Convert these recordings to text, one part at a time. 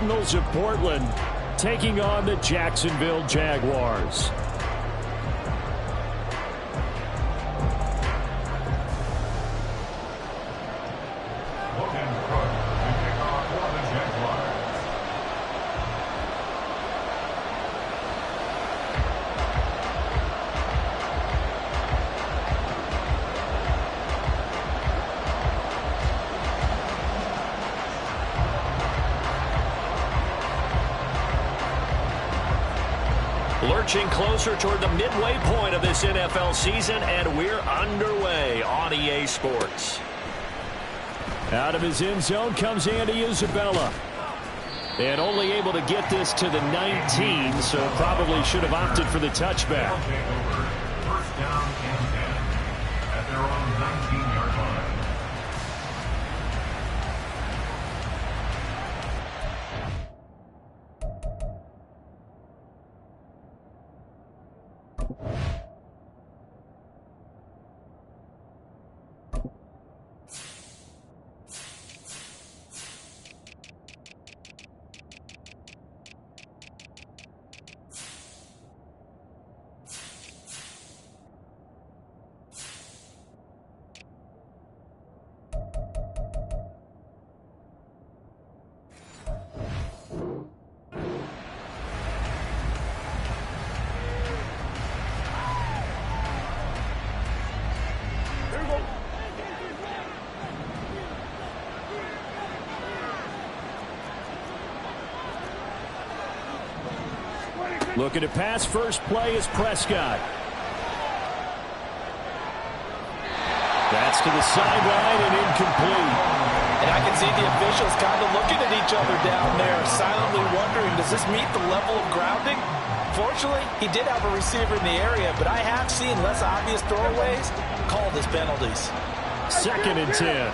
Cardinals of Portland taking on the Jacksonville Jaguars. Lurching closer toward the midway point of this NFL season, and we're underway on EA Sports. Out of his end zone comes Andy Isabella. And only able to get this to the 19, so probably should have opted for the touchback. First down and 10 at their own 19-yard line. Looking to pass. First play is Prescott. That's to the sideline and incomplete. And I can see the officials kind of looking at each other down there, silently wondering, does this meet the level of grounding? Fortunately, he did have a receiver in the area, but I have seen less obvious throwaways called as penalties. Second and 10.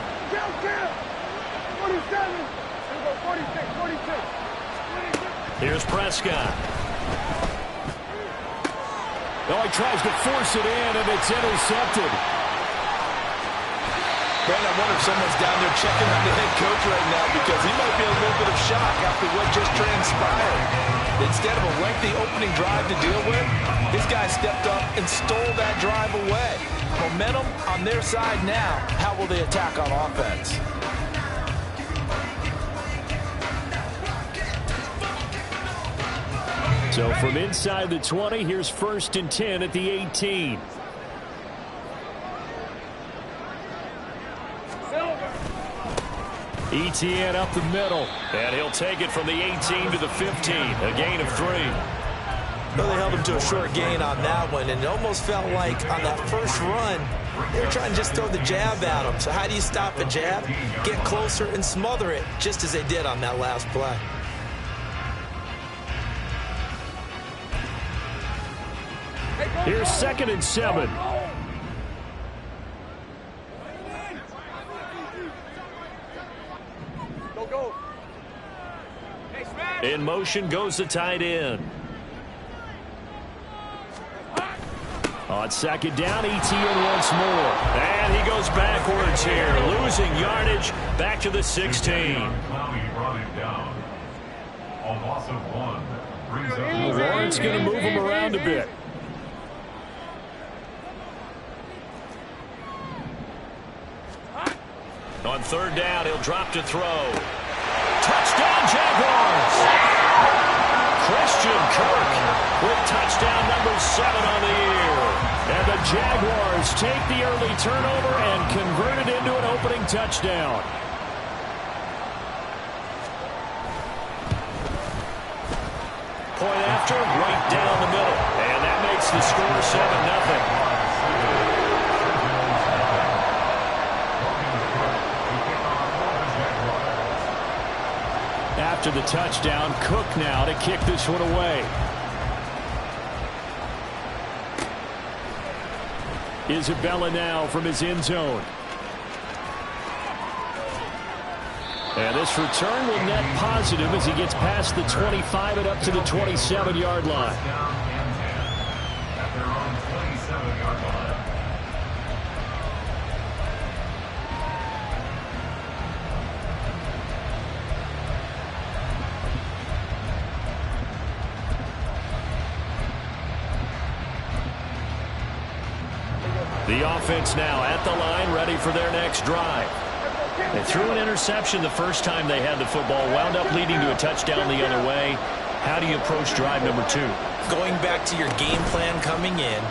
46. Here's Prescott. Oh, he tries to force it in, and it's intercepted. Brandon, I wonder if someone's down there checking on the head coach right now, because he might be in a little bit of shock after what just transpired. Instead of a lengthy opening drive to deal with, this guy stepped up and stole that drive away. Momentum on their side now. How will they attack on offense? So from inside the 20, here's first and 10 at the 18. Etienne up the middle. And he'll take it from the 18 to the 15. A gain of 3. Well, they held him to a short gain on that one, and it almost felt like on that first run, they were trying to just throw the jab at him. So how do you stop a jab? Get closer and smother it, just as they did on that last play. Here's second and 7. In motion goes the tight end. On second down, Etienne once more. And he goes backwards here, losing yardage back to the 16. Lawrence going to move him around a bit. On third down, he'll drop to throw. Touchdown, Jaguars! Christian Kirk with touchdown number 7 on the year. And the Jaguars take the early turnover and convert it into an opening touchdown. Point after, right down the middle. And that makes the score 7-0. After the touchdown, Cook now to kick this one away. Isabella now from his end zone. And this return will net positive as he gets past the 25 and up to the 27-yard line. The offense now at the line, ready for their next drive. They threw an interception the first time they had the football, wound up leading to a touchdown the other way. How do you approach drive number 2? Going back to your game plan coming in,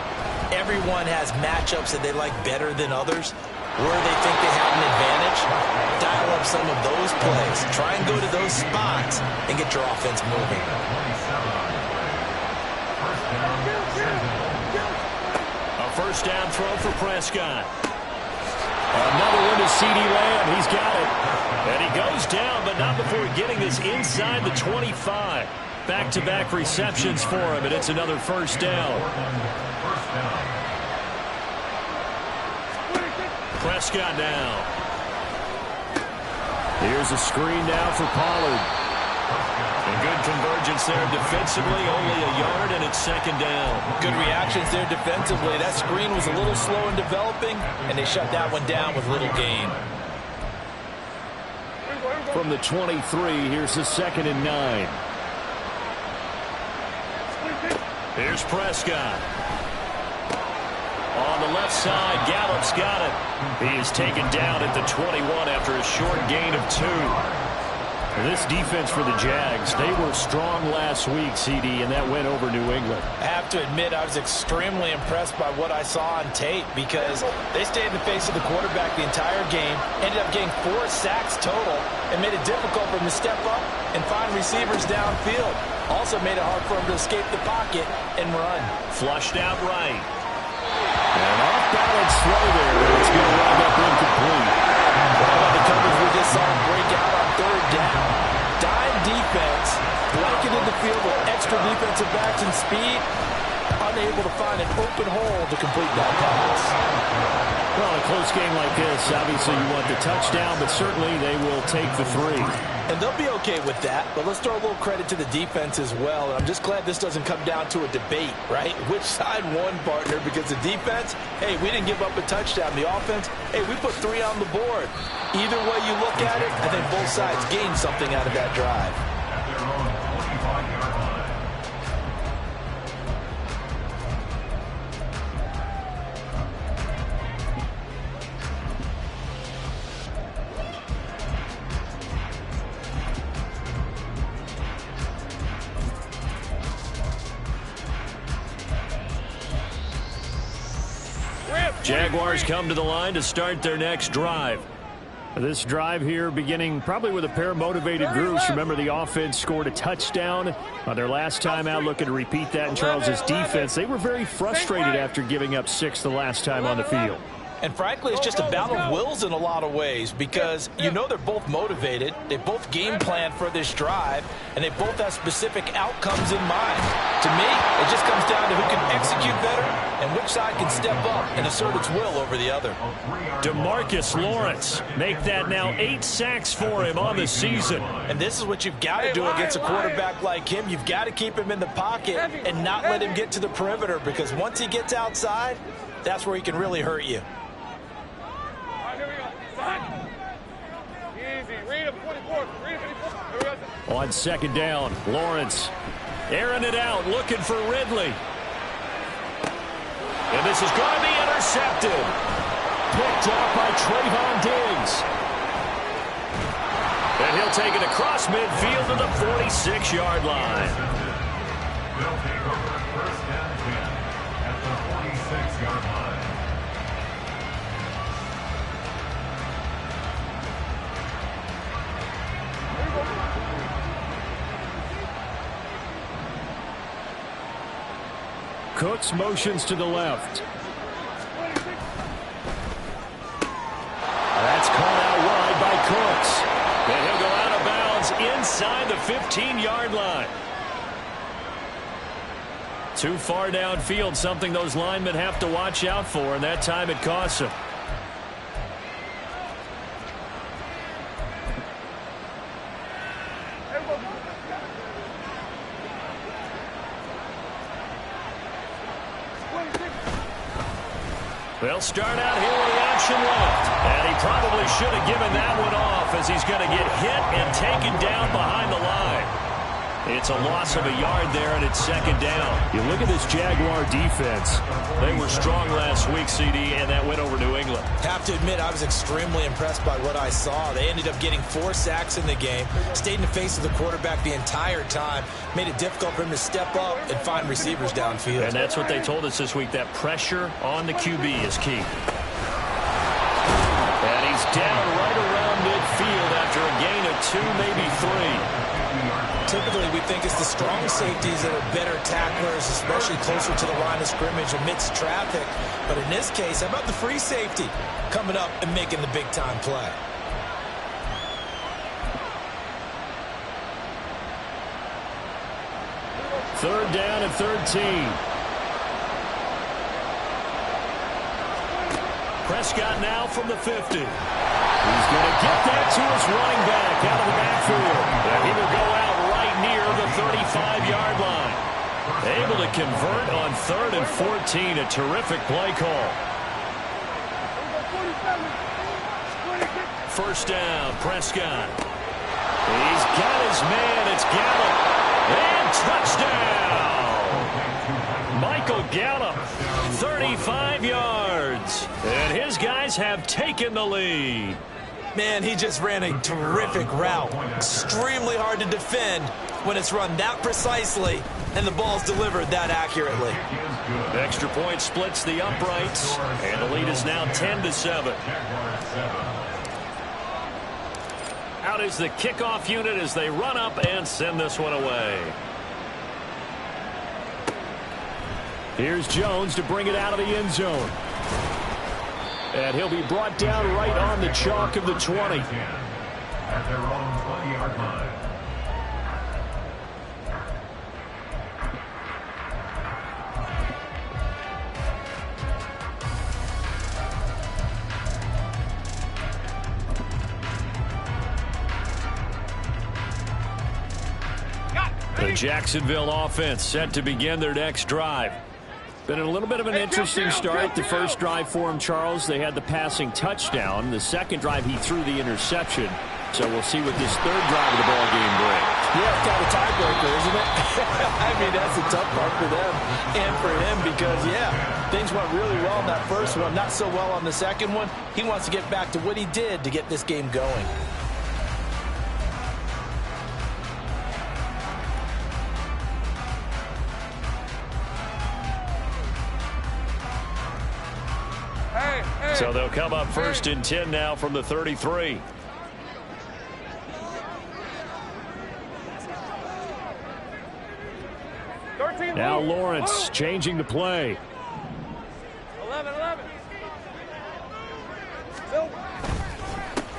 everyone has matchups that they like better than others. Where they think they have an advantage, dial up some of those plays. Try and go to those spots and get your offense moving. A first down throw for Prescott. Another one to CeeDee Lamb. He's got it. And he goes down, but not before getting this inside the 25. Back-to-back receptions for him, and it's another first down. Prescott now. Here's a screen now for Pollard. A good convergence there defensively, only a yard, and it's second down. Good reactions there defensively. That screen was a little slow in developing, and they shut that one down with little gain. From the 23, here's the 2nd and 9. Here's Prescott. On the left side, Gallup's got it. He is taken down at the 21 after a short gain of 2. This defense for the Jags, they were strong last week, CD, and that went over New England. I have to admit, I was extremely impressed by what I saw on tape because they stayed in the face of the quarterback the entire game, ended up getting 4 sacks total, and made it difficult for him to step up and find receivers downfield. Also made it hard for him to escape the pocket and run. Flushed out right. And off-balance throw there. It's going to wind up incomplete. How about the coverage we just saw break out on 3rd down? Dime defense, blanketed the field with extra defensive backs and speed, unable to find an open hole to complete that pass. Well, a close game like this, obviously you want the touchdown, but certainly they will take the 3. And they'll be okay with that, but let's throw a little credit to the defense as well. And I'm just glad this doesn't come down to a debate, right? Which side won, partner? Because the defense, hey, we didn't give up a touchdown. The offense, hey, we put 3 on the board. Either way you look at it, I think both sides gained something out of that drive. At their own 25-yard line. Jaguars come to the line to start their next drive. This drive here beginning probably with a pair of motivated groups. Remember, the offense scored a touchdown on their last time out, looking to repeat that in Charles's defense. They were very frustrated after giving up 6 the last time on the field. And frankly, it's just a battle of wills in a lot of ways because you know they're both motivated. They both game plan for this drive, and they both have specific outcomes in mind. To me, it just comes down to who can execute better and which side can step up and assert its will over the other. DeMarcus Lawrence, make that now 8 sacks for him on the season. And this is what you've got to do against a quarterback like him. You've got to keep him in the pocket and not let him get to the perimeter because once he gets outside, that's where he can really hurt you. On 2nd down, Lawrence airing it out, looking for Ridley. And this is going to be intercepted. Picked up by Trayvon Diggs. And he'll take it across midfield to the 46-yard line. They'll take over 1st and 10 at the 46-yard line. Cooks motions to the left. That's caught out wide by Cooks. And he'll go out of bounds inside the 15-yard line. Too far downfield, something those linemen have to watch out for, and that time it costs them. They'll start out here with the option left. And he probably should have given that one off as he's going to get hit and taken down behind the line. It's a loss of a yard there, and it's second down. You look at this Jaguar defense. They were strong last week, CD, and that went over New England. Have to admit, I was extremely impressed by what I saw. They ended up getting 4 sacks in the game, stayed in the face of the quarterback the entire time, made it difficult for him to step up and find receivers downfield. And that's what they told us this week, that pressure on the QB is key. And he's down right around midfield after a gain of 2, maybe 3. Typically, we think it's the strong safeties that are better tacklers, especially closer to the line of scrimmage amidst traffic. But in this case, how about the free safety coming up and making the big-time play? Third down and 13. Prescott now from the 50. He's going to get that to his running back out of the backfield. And he will go out right near the 35-yard line. Able to convert on 3rd and 14. A terrific play call. First down, Prescott. He's got his man. It's Gallup. And touchdown! Michael Gallup, 35 yards. And his guys have taken the lead. Man, he just ran a terrific route. Extremely hard to defend when it's run that precisely and the ball's delivered that accurately. Extra point splits the uprights, and the lead is now 10-7. Out is the kickoff unit as they run up and send this one away. Here's Jones to bring it out of the end zone. And he'll be brought down right on the chalk of the 20. At their own 20-yard line. The Jacksonville offense set to begin their next drive. Been a little bit of an interesting start. The first drive for him, Charles, they had the passing touchdown. The second drive, he threw the interception. So we'll see what this third drive of the ball game brings. Yeah, it's kind of a tiebreaker, isn't it? I mean, that's the tough part for them and for him because, yeah, things went really well in that first one, not so well on the second one. He wants to get back to what he did to get this game going. So they'll come up 1st and 10 now from the 33. Now Lawrence changing the play. 11.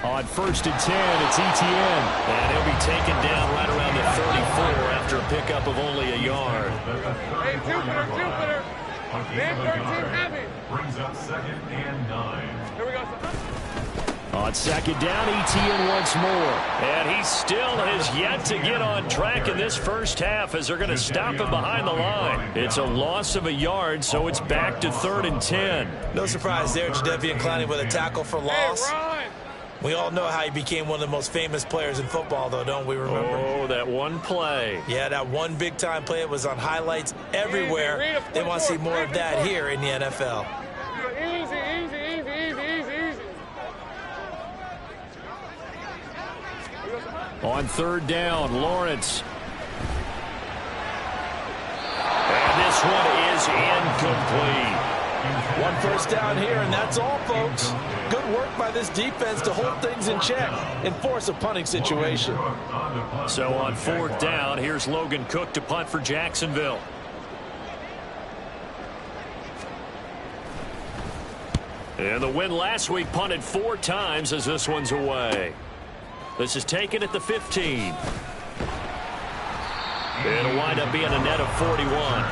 On 1st and 10, it's Etienne. And he'll be taken down right around the 34 after a pickup of only a yard. Hey, Jupiter. Man 13 heavy. Brings up 2nd and 9. Here we go. On 2nd down, Etienne once more. And he still has yet to get on track in this first half as they're going to stop him behind the line. It's a loss of a yard, so it's back to 3rd and 10. No surprise there, Jadeveon Clowney with a tackle for loss. Hey, Ron. We all know how he became one of the most famous players in football, though, don't we remember? Oh, that one play. Yeah, that one big-time play. It was on highlights everywhere. They want to see more of that here in the NFL. Easy. On 3rd down, Lawrence. And this one is incomplete. One first down here, and that's all, folks. Good work by this defense to hold things in check and force a punting situation. So on 4th down, here's Logan Cook to punt for Jacksonville. And the win last week punted 4 times as this one's away. This is taken at the 15. It'll wind up being a net of 41.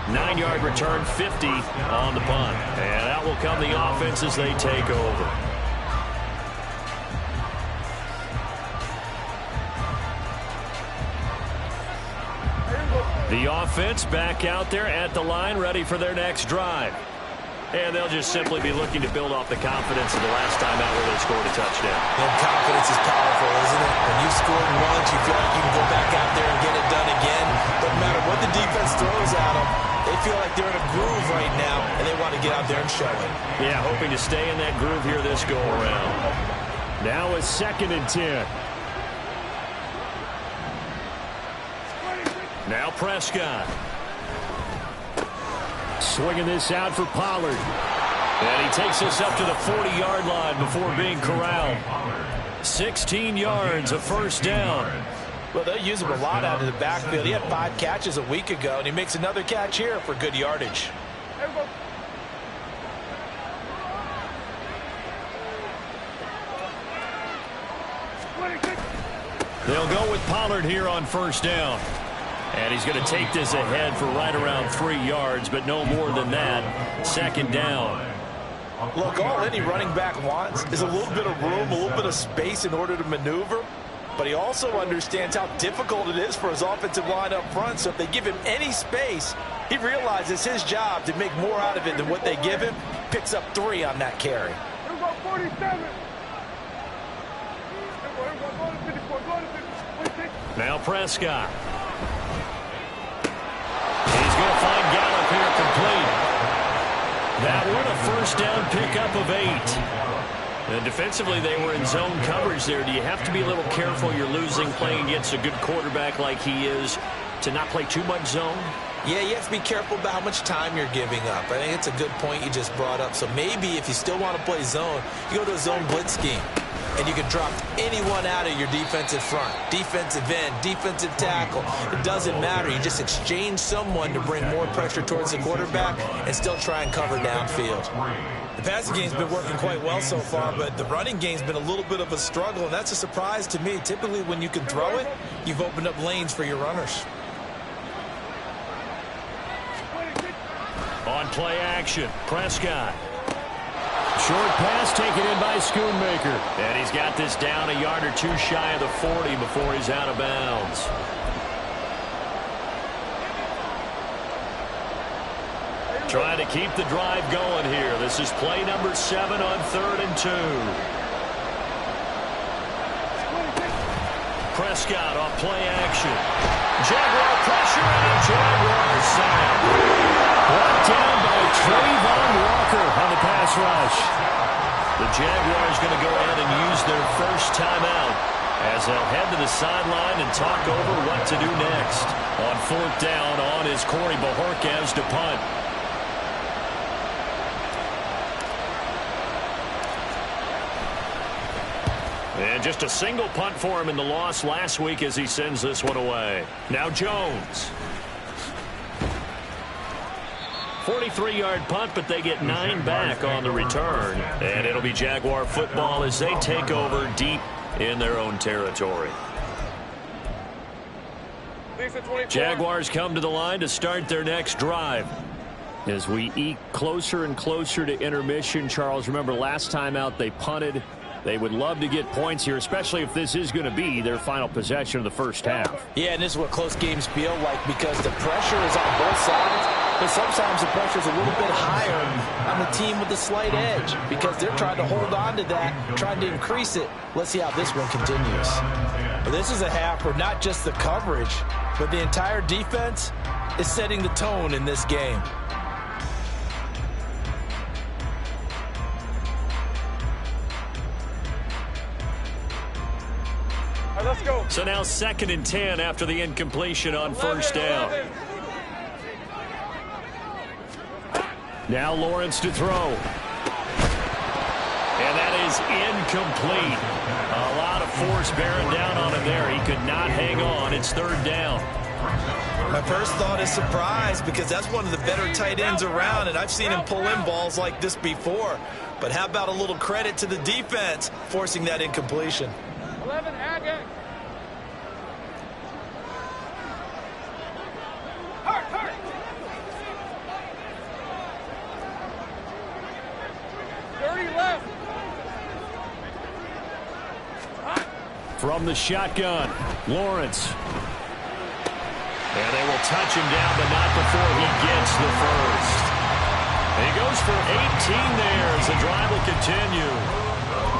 9-yard return, 50 on the punt. And out will come the offense as they take over. The offense back out there at the line, ready for their next drive. And they'll just simply be looking to build off the confidence of the last time out where they scored a touchdown. And confidence is powerful, isn't it? When you've scored once, you feel like you can go back out there and get it done again. get out there and show it. Yeah, hoping to stay in that groove here this go-around. Now a 2nd and 10. Now Prescott. Swinging this out for Pollard. And he takes us up to the 40-yard line before being corralled. 16 yards, a first down. Well, they'll use him a lot out of the backfield. He had 5 catches a week ago, and he makes another catch here for good yardage. They'll go with Pollard here on first down. And he's going to take this ahead for right around 3 yards, but no more than that. 2nd down. Look, all any running back wants is a little bit of room, a little bit of space in order to maneuver. But he also understands how difficult it is for his offensive line up front. So if they give him any space, he realizes his job to make more out of it than what they give him. Picks up 3 on that carry. 47. Now Prescott. He's going to find Gallup here complete. That one a first down pickup of 8. And defensively, they were in zone coverage there. Do you have to be a little careful you're losing playing against a good quarterback like he is to not play too much zone? Yeah, you have to be careful about how much time you're giving up. I think it's a good point you just brought up. So maybe if you still want to play zone, you go to a zone blitz scheme. And you can drop anyone out of your defensive front. Defensive end, defensive tackle. It doesn't matter. You just exchange someone to bring more pressure towards the quarterback and still try and cover downfield. The passing game's been working quite well so far, but the running game's been a little bit of a struggle, and that's a surprise to me. Typically, when you can throw it, you've opened up lanes for your runners. On play action, Prescott. Short pass taken in by Schoonmaker. And he's got this down a yard or 2 shy of the 40 before he's out of bounds. Trying to keep the drive going here. This is play number 7 on 3rd and 2. Prescott off play action. Jaguar pressure and a Jaguar sack. Brought down by Trayvon Walker on the pass rush. The Jaguars going to go ahead and use their first timeout as they'll head to the sideline and talk over what to do next. On 4th down on is Corey Bojorquez to punt. And just a single punt for him in the loss last week as he sends this one away. Now Jones. 43-yard punt, but they get 9 back on the return. And it'll be Jaguar football as they take over deep in their own territory. Jaguars come to the line to start their next drive. As we eke closer and closer to intermission, Charles, remember last time out they punted. They would love to get points here, especially if this is going to be their final possession of the first half. Yeah, and this is what close games feel like because the pressure is on both sides. But sometimes the pressure is a little bit higher on the team with the slight edge because they're trying to hold on to that, trying to increase it. Let's see how this one continues. But this is a half where not just the coverage, but the entire defense is setting the tone in this game. Let's go. So now 2nd and 10 after the incompletion on first down. Now Lawrence to throw. And that is incomplete. A lot of force bearing down on him there. He could not hang on. It's 3rd down. My first thought is surprise because that's one of the better tight ends around, and I've seen him pull in balls like this before. But how about a little credit to the defense forcing that incompletion? 11, Agate. Hurt. 30 left. From the shotgun, Lawrence. And they will touch him down, but not before he gets the first. And he goes for 18 there as the drive will continue.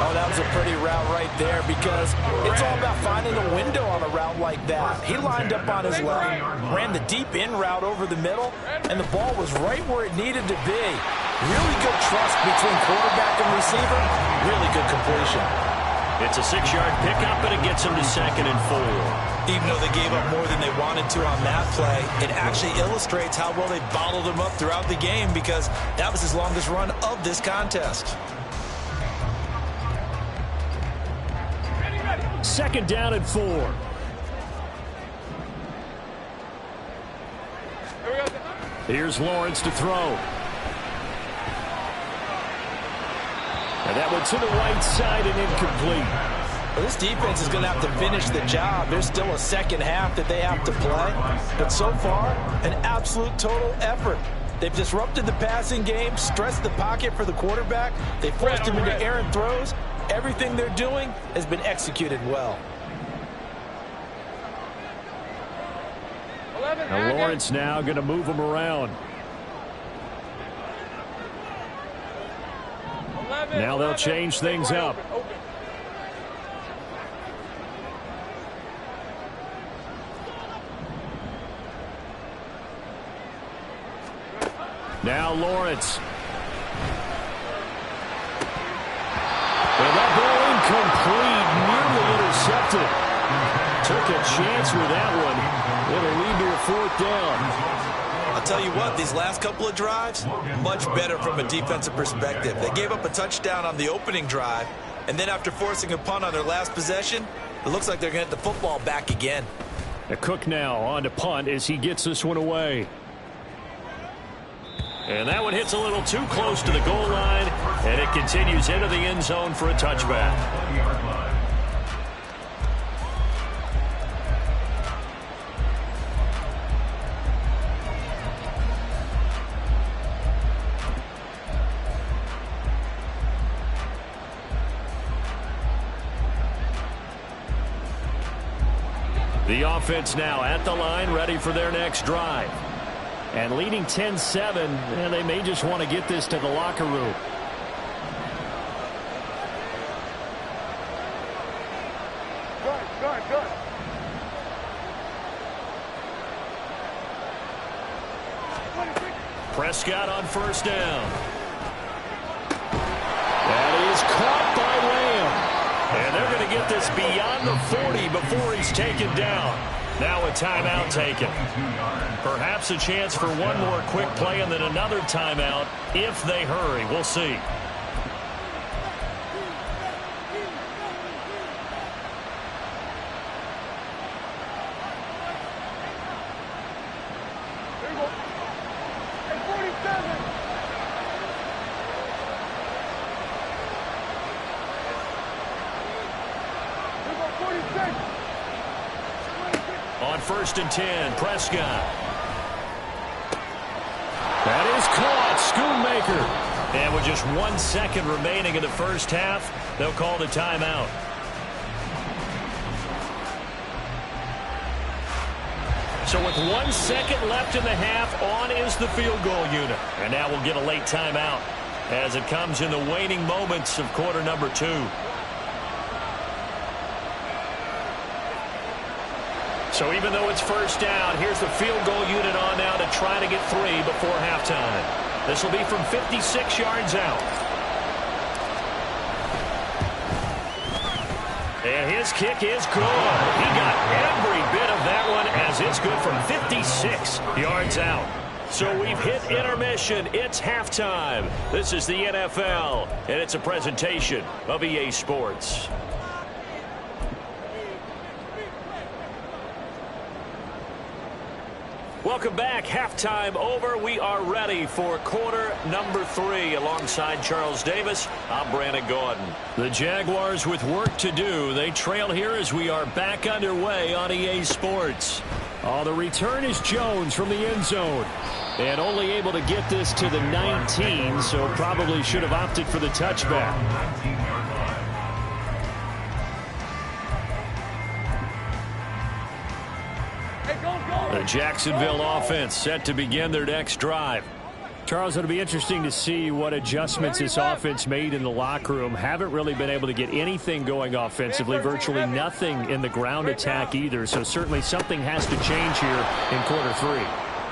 Oh, that was a pretty route right there because it's all about finding a window on a route like that. He lined up on his left, ran the deep in route over the middle, and the ball was right where it needed to be. Really good trust between quarterback and receiver. Really good completion. It's a 6-yard pickup, and it gets him to 2nd and 4. Even though they gave up more than they wanted to on that play, it actually illustrates how well they bottled them up throughout the game because that was his longest run of this contest. 2nd down and 4. Here's Lawrence to throw. And that one to the right side and incomplete. Well, this defense is going to have to finish the job. There's still a second half that they have to play. But so far, an absolute total effort. They've disrupted the passing game, stressed the pocket for the quarterback. They forced him into errant throws. Everything they're doing has been executed well. Now Lawrence now going to move him around. Now they'll change things up. Now Lawrence. And that ball incomplete, nearly intercepted. Took a chance with that one. It'll lead to a 4th down. I'll tell you what, these last couple of drives, much better from a defensive perspective. They gave up a touchdown on the opening drive, and then after forcing a punt on their last possession, it looks like they're going to get the football back again. Cook now on to punt as he gets this one away. And that one hits a little too close to the goal line, and it continues into the end zone for a touchback. The offense now at the line, ready for their next drive. And leading 10-7, and they may just want to get this to the locker room. Good. Prescott on 1st down. That is caught by Lamb. And they're going to get this beyond the 40 before he's taken down. Now a timeout taken. Perhaps a chance for one more quick play and then another timeout if they hurry. We'll see. On 1st and 10, Prescott. That is caught. Schoonmaker. And with just 1 second remaining in the first half, they'll call the timeout. So with 1 second left in the half, on is the field goal unit. And now we'll get a late timeout as it comes in the waning moments of quarter number 2. So even though it's 1st down, here's the field goal unit on now to try to get 3 before halftime. This will be from 56 yards out. And his kick is good. He got every bit of that one as it's good from 56 yards out. So we've hit intermission. It's halftime. This is the NFL, and it's a presentation of EA Sports. Welcome back. Halftime over. We are ready for quarter number 3. Alongside Charles Davis, I'm Brandon Gordon. The Jaguars with work to do. They trail here as we are back underway on EA Sports. The return is Jones from the end zone. And only able to get this to the 19, so probably should have opted for the touchback. The Jacksonville offense set to begin their next drive. Charles, it'll be interesting to see what adjustments this offense made in the locker room. Haven't really been able to get anything going offensively, virtually nothing in the ground attack either. So certainly something has to change here in quarter 3.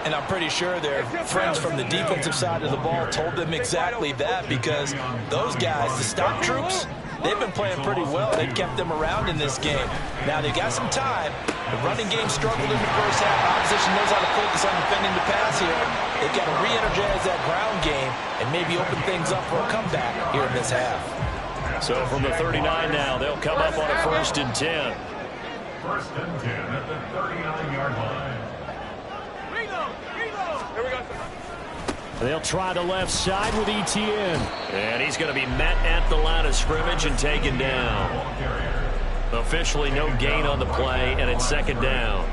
And I'm pretty sure their friends from the defensive side of the ball told them exactly that, because those guys, the stop troops, they've been playing pretty well. They've kept them around in this game. Now, they've got some time. The running game struggled in the first half. Opposition knows how to focus on defending the pass here. They've got to re-energize that ground game and maybe open things up for a comeback here in this half. So from the 39 now, they'll come up on a 1st and 10. 1st and 10 at the 39-yard line. Here we go. They'll try the left side with Etienne. And he's going to be met at the line of scrimmage and taken down. Officially no gain on the play, and it's 2nd down.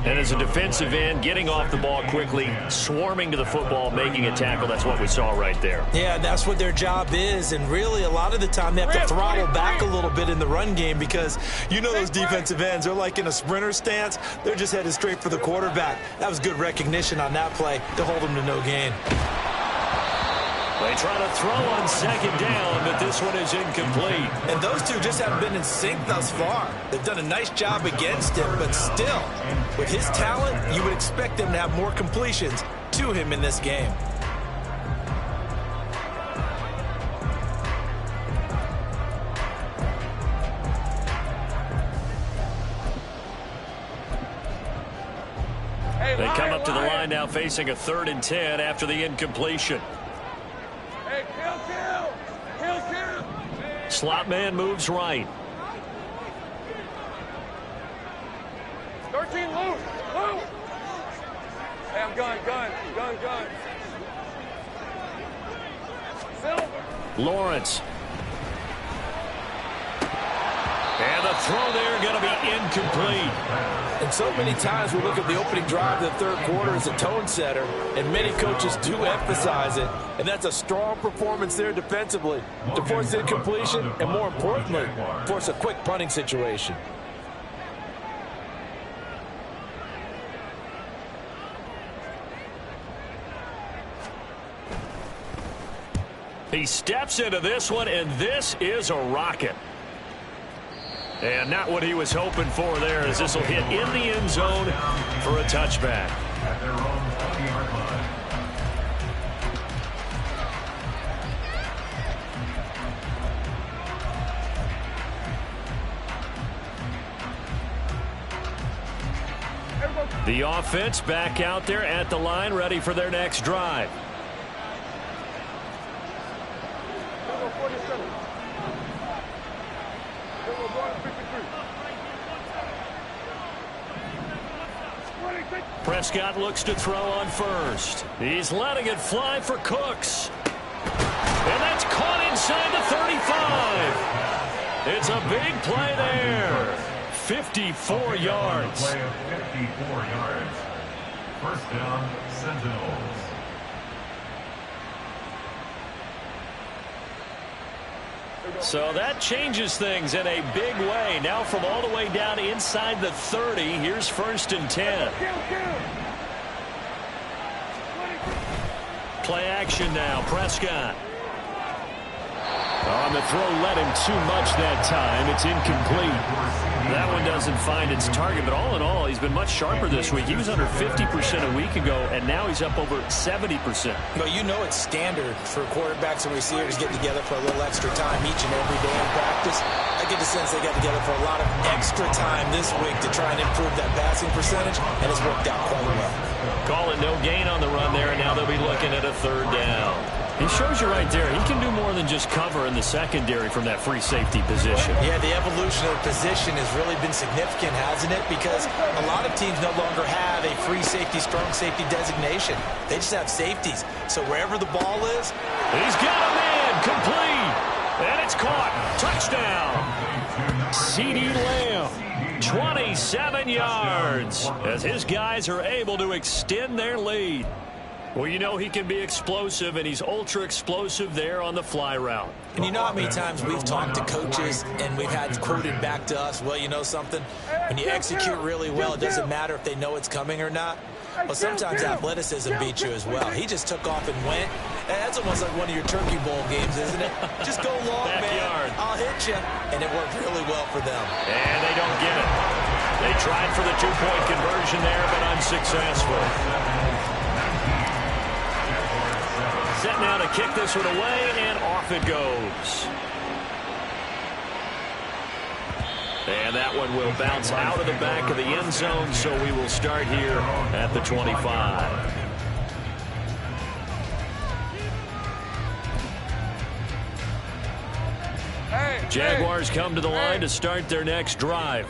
And as a defensive end, getting off the ball quickly, swarming to the football, making a tackle, that's what we saw right there. Yeah, that's what their job is, and really a lot of the time they have to throttle back a little bit in the run game, because you know those defensive ends, they're like in a sprinter stance. They're just headed straight for the quarterback. That was good recognition on that play to hold them to no gain. They try to throw on 2nd down, but this one is incomplete. And those two just haven't been in sync thus far. They've done a nice job against him, but still, with his talent, you would expect them to have more completions to him in this game. They come up to the line now facing a 3rd and 10 after the incompletion. Hey, kill. Slot man moves right. 13 loose. Hey, I'm gun. Silver. Lawrence. And the throw there going to be incomplete. And so many times we look at the opening drive of the 3rd quarter as a tone setter, and many coaches do emphasize it, and that's a strong performance there defensively to force incompletion and, more importantly, force a quick punting situation. He steps into this one, and this is a rocket. And not what he was hoping for there, as this will hit in the end zone for a touchback. At their own 20-yard line. The offense back out there at the line, ready for their next drive. Prescott looks to throw on 1st. He's letting it fly for Cooks. And that's caught inside the 35. It's a big play there. 54 yards. Play of 54 yards. 1st down, Sentinels. So that changes things in a big way. Now from all the way down inside the 30, here's 1st and 10. Play action now, Prescott. On the throw, let him too much that time. It's incomplete. That one doesn't find its target, but all in all, he's been much sharper this week. He was under 50% a week ago, and now he's up over 70%. Well, you know it's standard for quarterbacks and receivers getting together for a little extra time each and every day in practice. I get the sense they got together for a lot of extra time this week to try and improve that passing percentage, and it's worked out quite well. Calling no gain on the run there, and now they'll be looking at a 3rd down. He shows you right there, he can do more than just cover in the secondary from that free safety position. Yeah, the evolution of the position has really been significant, hasn't it? Because a lot of teams no longer have a free safety, strong safety designation. They just have safeties. So wherever the ball is, he's got a man, complete. And it's caught. Touchdown. CeeDee Lamb. 27 yards as his guys are able to extend their lead. Well, you know he can be explosive, and he's ultra explosive there on the fly route. And you know how many times we've talked to coaches and we've had quoted back to us, well, you know something? When you execute really well, it doesn't matter if they know it's coming or not. Well, sometimes athleticism beats you as well. He just took off and went. That's almost like one of your Turkey Bowl games, isn't it? Just go long, Backyard. man. I'll hit you. And it worked really well for them. And they don't get it. They tried for the two-point conversion there, but unsuccessful. Set now to kick this one away, and off it goes. And that one will bounce out of the back of the end zone, so we will start here at the 25. Jaguars come to the line to start their next drive.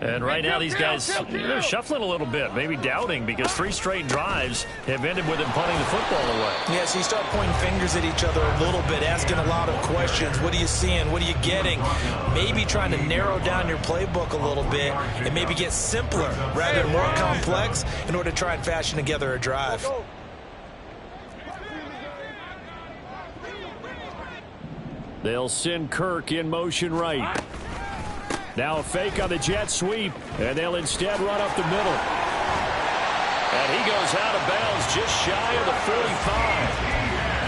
And right now these guys, they're shuffling a little bit, maybe doubting, because 3 straight drives have ended with them punting the football away. Yeah, so you start pointing fingers at each other a little bit, asking a lot of questions. What are you seeing? What are you getting? Maybe trying to narrow down your playbook a little bit and maybe get simpler rather than more complex in order to try and fashion together a drive. They'll send Kirk in motion right. Now a fake on the jet sweep, and they'll instead run up the middle. And he goes out of bounds just shy of the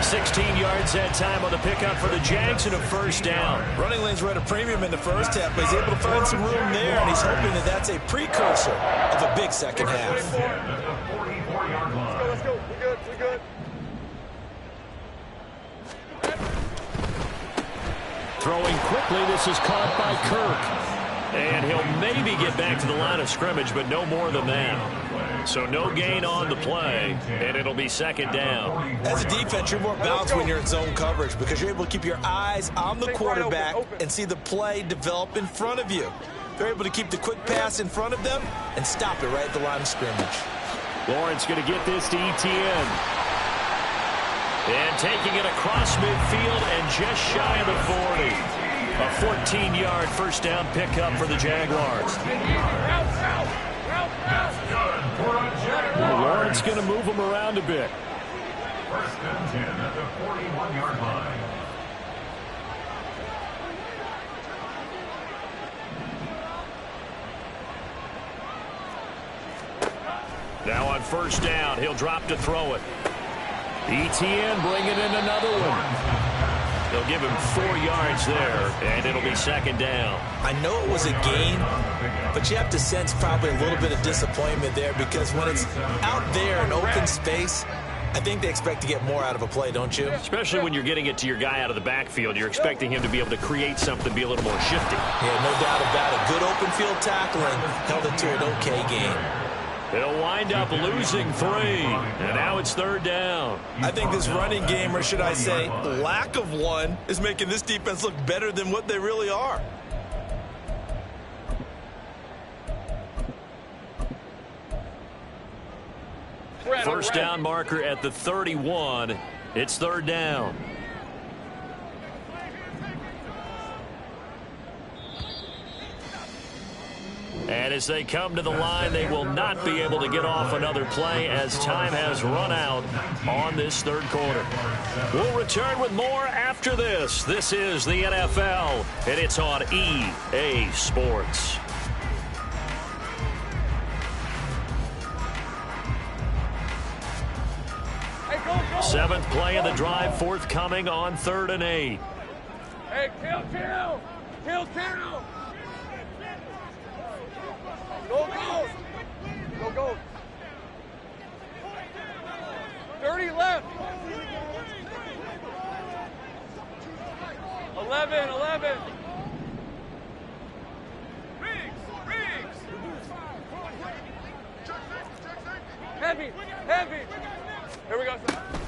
45. 16 yards that time on the pickup for the Jags and a first down. Running lanes were at a premium in the first half, but he's able to find some room there, and he's hoping that that's a precursor of a big second half. Let's go. We good. We good. Throwing quickly, this is caught by Kirk. And he'll maybe get back to the line of scrimmage, but no more than that. So no gain on the play, and it'll be second down. As a defense, you're more balanced when you're in zone coverage because you're able to keep your eyes on the quarterback and see the play develop in front of you. They're able to keep the quick pass in front of them and stop it right at the line of scrimmage. Lawrence going to get this to Etienne. And taking it across midfield and just shy of the 40. A 14-yard first down pickup for the Jaguars. Well, Lawrence going to move him around a bit. First and 10 at the 41-yard line. Now on first down, he'll drop to throw it. Etienne bringing in another one. They'll give him 4 yards there, and it'll be second down. I know it was a gain, but you have to sense probably a little bit of disappointment there because when it's out there in open space, I think they expect to get more out of a play, don't you? Especially when you're getting it to your guy out of the backfield. You're expecting him to be able to create something, be a little more shifty. Yeah, no doubt about it. Good open field tackling held it to an okay gain. They'll wind up losing 3, and now it's third down. I think this running game, or should I say lack of one, is making this defense look better than what they really are. First down marker at the 31. It's third down. And as they come to the line, they will not be able to get off another play as time has run out on this third quarter. We'll return with more after this. This is the NFL, and it's on EA Sports. Seventh play of the drive forthcoming on 3rd and 8. Hey, kill. Go. 30 left. 11. Riggs. Heavy. Here we go.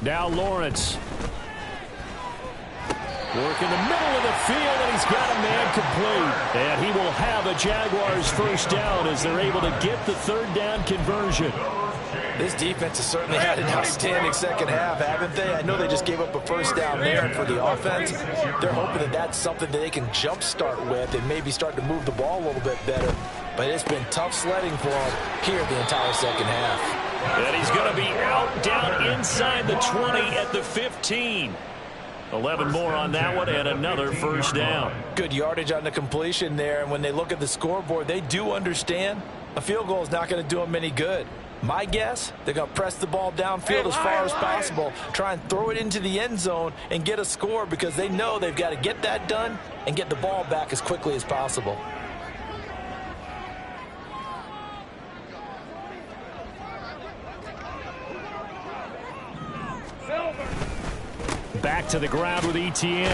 Now Lawrence. Work in the middle of the field, and he's got a man complete. And he will have a Jaguars first down as they're able to get the third down conversion. This defense has certainly had an outstanding second half, haven't they? I know they just gave up a first down there, and for the offense, they're hoping that that's something that they can jumpstart with and maybe start to move the ball a little bit better. But it's been tough sledding for them here the entire second half. And he's going to be out down inside the 20 at the 15. 11 more on that one and another first down. Good yardage on the completion there. And when they look at the scoreboard, they do understand a field goal is not going to do them any good. My guess, they're going to press the ball downfield as far as possible, try and throw it into the end zone and get a score because they know they've got to get that done and get the ball back as quickly as possible. Back to the ground with ETN.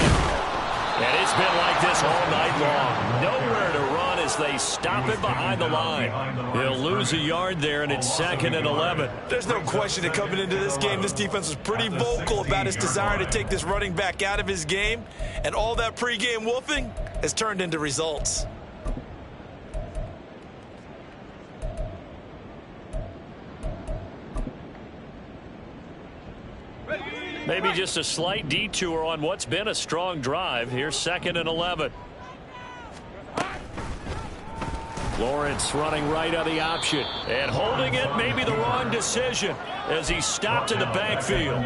And it's been like this all night long. Nowhere to run as they stop it behind the line. He'll lose a yard there, and it's 2nd and 11. There's no question that coming into this game, this defense was pretty vocal about its desire to take this running back out of his game. And all that pregame wolfing has turned into results. Maybe just a slight detour on what's been a strong drive. Here's 2nd and 11. Lawrence running right on the option. And holding it may be the wrong decision as he stopped in the backfield.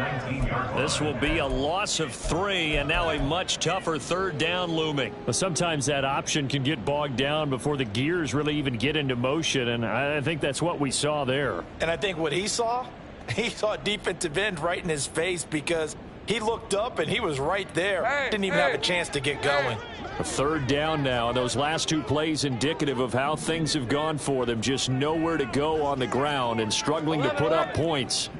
This will be a loss of 3 and now a much tougher 3rd down looming. Well, sometimes that option can get bogged down before the gears really even get into motion, and I think that's what we saw there. And I think what he saw a defensive end right in his face because he looked up and he was right there. Didn't even have a chance to get going. A 3rd down now, and those last 2 plays indicative of how things have gone for them. Just nowhere to go on the ground and struggling to put up points.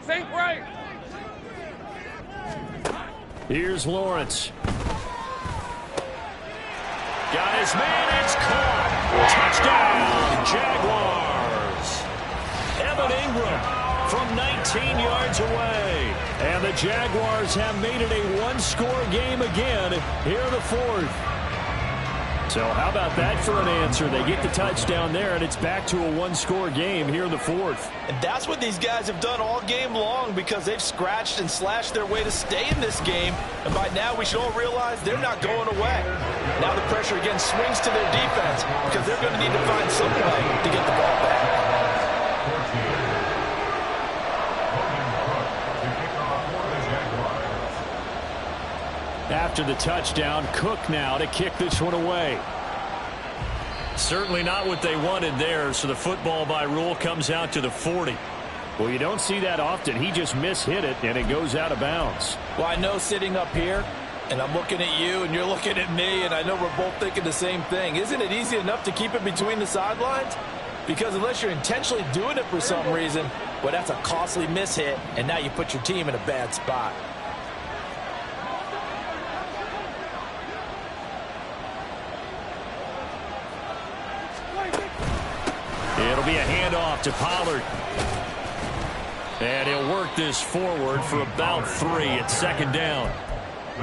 Sink right. Here's Lawrence. Got his man, it's caught. Touchdown, Jaguars. Evan Ingram from 19 yards away. And the Jaguars have made it a one-score game again here in the 4th. So how about that for an answer? They get the touchdown there, and it's back to a one-score game here in the 4th. And that's what these guys have done all game long because they've scratched and slashed their way to stay in this game. And by now we should all realize they're not going away. Now the pressure again swings to their defense because they're going to need to find some way to get the ball back. After the touchdown, Cook now to kick this one away. Certainly not what they wanted there, so the football by rule comes out to the 40. Well, you don't see that often. He just mishit it, and it goes out of bounds. Well, I know sitting up here, and I'm looking at you, and you're looking at me, and I know we're both thinking the same thing. Isn't it easy enough to keep it between the sidelines? Because unless you're intentionally doing it for some reason, well, that's a costly mishit, and now you put your team in a bad spot. It'll be a handoff to Pollard. And he'll work this forward for about 3 at 2nd down.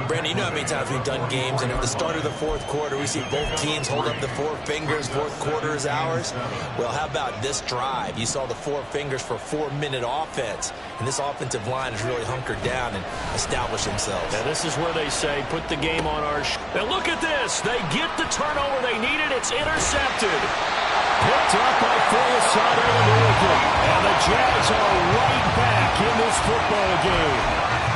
Brandon, you know how many times we've done games, and at the start of the 4th quarter, we see both teams hold up the 4 fingers, 4th quarter is ours. Well, how about this drive? You saw the 4 fingers for 4-minute offense, and this offensive line has really hunkered down and established themselves. Now, this is where they say, put the game on our And look at this. They get the turnover they needed. It's intercepted. Picked up by Fulasano and the Jags are right back in this football game.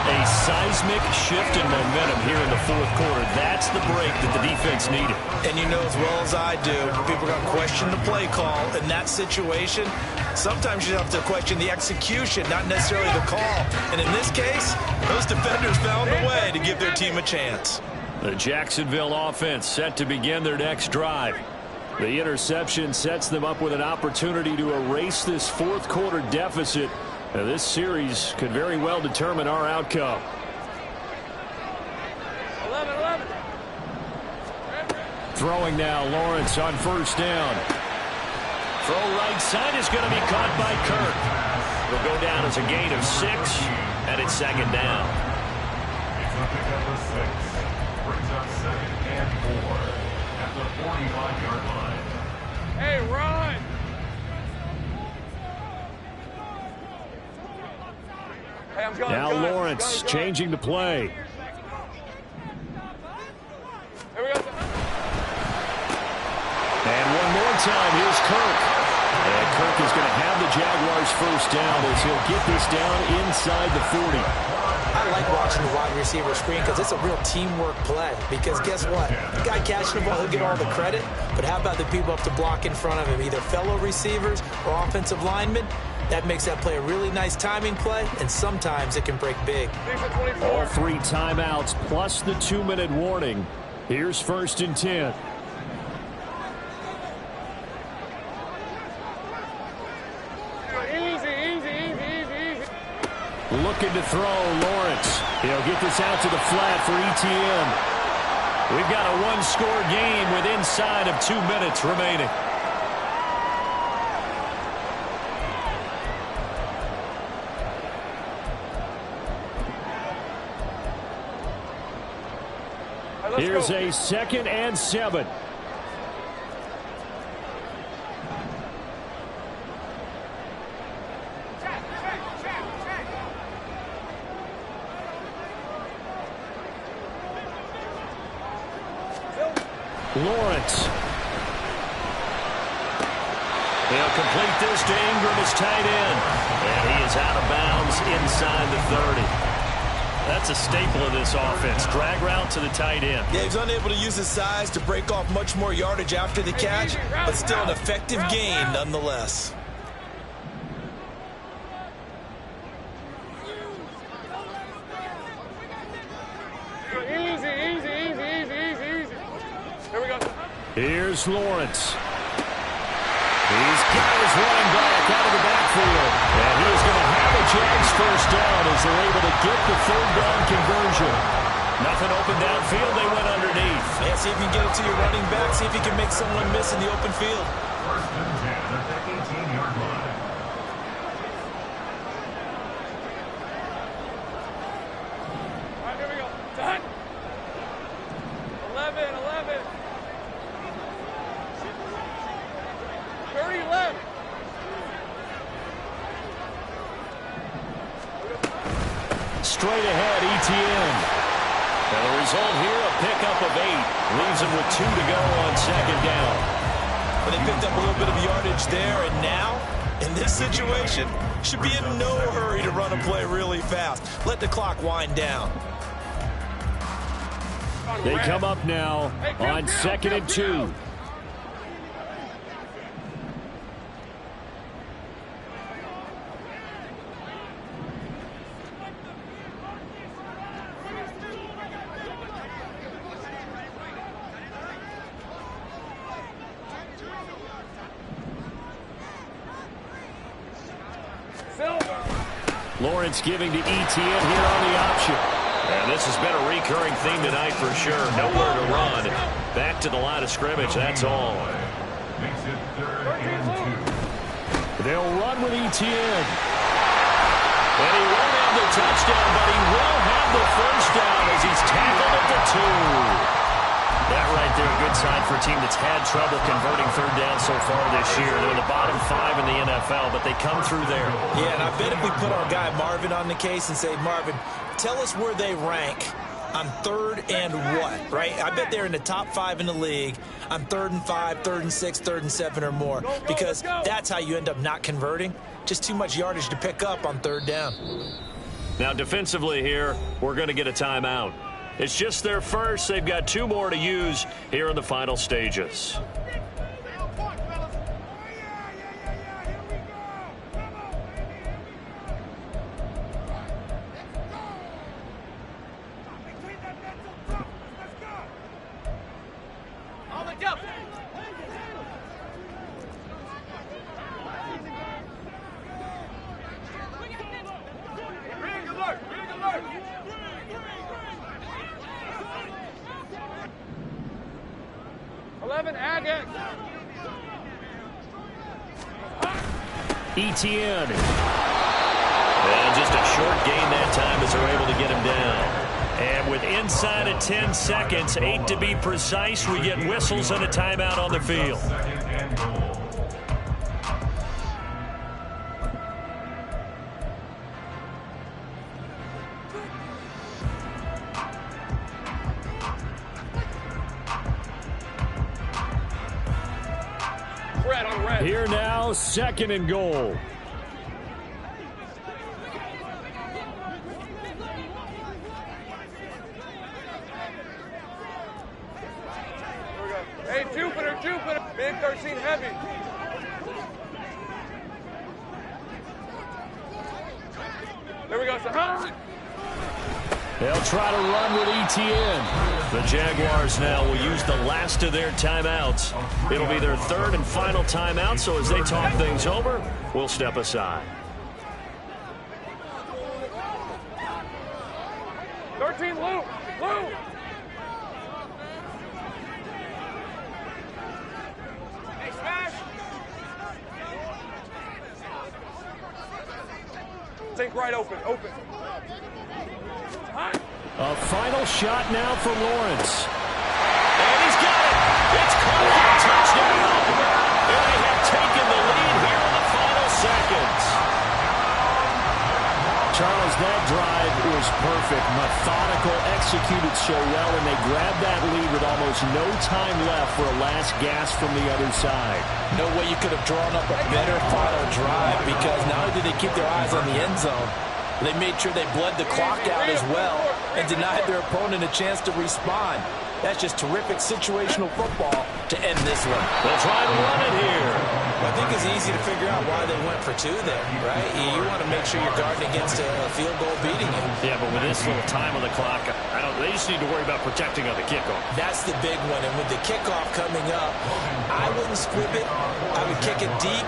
A seismic shift in momentum here in the 4th quarter. That's the break that the defense needed. And you know as well as I do, people are going to question the play call in that situation. Sometimes you have to question the execution, not necessarily the call. And in this case, those defenders found a way to give their team a chance. The Jacksonville offense set to begin their next drive. The interception sets them up with an opportunity to erase this 4th quarter deficit. Now, this series could very well determine our outcome. 11. Throwing now, Lawrence on 1st down. Throw right side is going to be caught by Kirk. Will go down as a gain of 6, and it's 2nd down. It's a pickup of 6. Brings up 2nd and 4 at the 45-yard line. Hey, run. Hey, I'm going. Now Lawrence changing the play. Here we go. And one more time, here's Kirk. And Kirk is first down as he'll get this down inside the 40. I like watching the wide receiver screen because it's a real teamwork play. Because guess what? The guy catching the ball, he'll get all the credit. But how about the people up to block in front of him, either fellow receivers or offensive linemen? That makes that play a really nice timing play, and sometimes it can break big. All 3 timeouts plus the 2-minute warning. Here's 1st and 10. Looking to throw, Lawrence. He'll get this out to the flat for ETN. We've got a 1-score game with inside of 2 minutes remaining. Here's a 2nd and 7. Lawrence. He'll complete this to Ingram, his tight end. And he is out of bounds inside the 30. That's a staple of this offense. Drag route to the tight end. Yeah, he's unable to use his size to break off much more yardage after the catch, but still an effective gain nonetheless. Here's Lawrence. He's got his running back out of the backfield. And he is going to have a Jags first down as they're able to get the 3rd down conversion. Nothing open downfield. They went underneath. Yeah, see if you can get it to your running back. See if you can make someone miss in the open field. 1st and 10 at the 18-yard line. All right, here we go. Done. 11. 30 left. Straight ahead, ETN. And the result here, a pickup of 8. Leaves him with 2 to go on 2nd down. But they picked up a little bit of yardage there, and now, in this situation, should be in no hurry to run a play really fast. Let the clock wind down. They come up now on 2nd and 2. Lawrence giving to ETN here on the option. And this has been a recurring theme tonight for sure. Nowhere to run. Back to the line of scrimmage, that's all. Makes it 3rd and 2. They'll run with ETN. And he won't have the touchdown, but he will have the first down as he's tackled at the 2. That right there, a good sign for a team that's had trouble converting 3rd down so far this year. They're in the bottom 5 in the NFL, but they come through there. Yeah, and I bet if we put our guy Marvin on the case and say, Marvin, tell us where they rank on 3rd and what, right? I bet they're in the top 5 in the league on 3rd and 5, 3rd and 6, 3rd and 7 or more, because that's how you end up not converting. Just too much yardage to pick up on 3rd down. Now, defensively here, we're going to get a timeout. It's just their first. They've got 2 more to use here in the final stages. ETN. And just a short gain that time as they're able to get him down. And with inside of 10 seconds, 8 to be precise, we get whistles and a timeout on the field. 2nd and goal. Here now, 2nd and goal. 14 heavy. There we go, sir. They'll try to run with ETN. The Jaguars now will use the last of their timeouts. It'll be their third and final timeout, so as they talk things over, we'll step aside. 13, Lou. Lou. Hey, smash. Think right open. A final shot now for Lawrence. And he's got it. It's caught for a touchdown. And they have taken the lead here in the final seconds. Charles, that drive was perfect. Methodical, executed so well, and they grabbed that lead with almost no time left for a last gasp from the other side. No way you could have drawn up a better final drive, because not only did they keep their eyes on the end zone, they made sure they bled the clock out as well and denied their opponent a chance to respond. That's just terrific situational football to end this one. They'll try to run it here. I think it's easy to figure out why they went for two there, right? You want to make sure you're guarding against a field goal beating you. Yeah, but with this little time on the clock, they just need to worry about protecting on the kickoff. That's the big one. And with the kickoff coming up, I wouldn't squib it. I would kick it deep,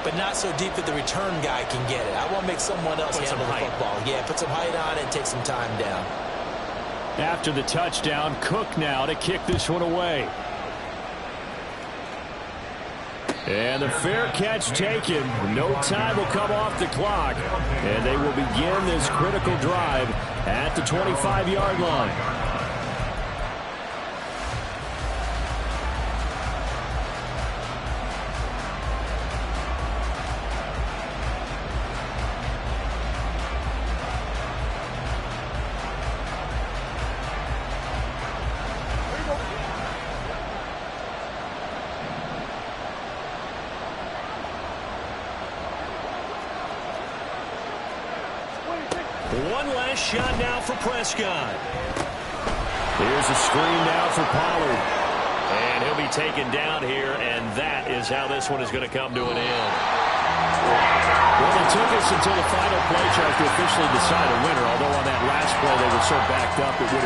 but not so deep that the return guy can get it. I want to make someone else handle the football. Yeah, put some height on it and take some time down. After the touchdown, Cook now to kick this one away. And the fair catch taken. No time will come off the clock. And they will begin this critical drive at the 25-yard line. One last shot now for Prescott. Here's a screen now for Pollard. And he'll be taken down here, and that is how this one is going to come to an end. Well, it took us until the final play, Charles, to officially decide a winner, although on that last play they were so backed up it would have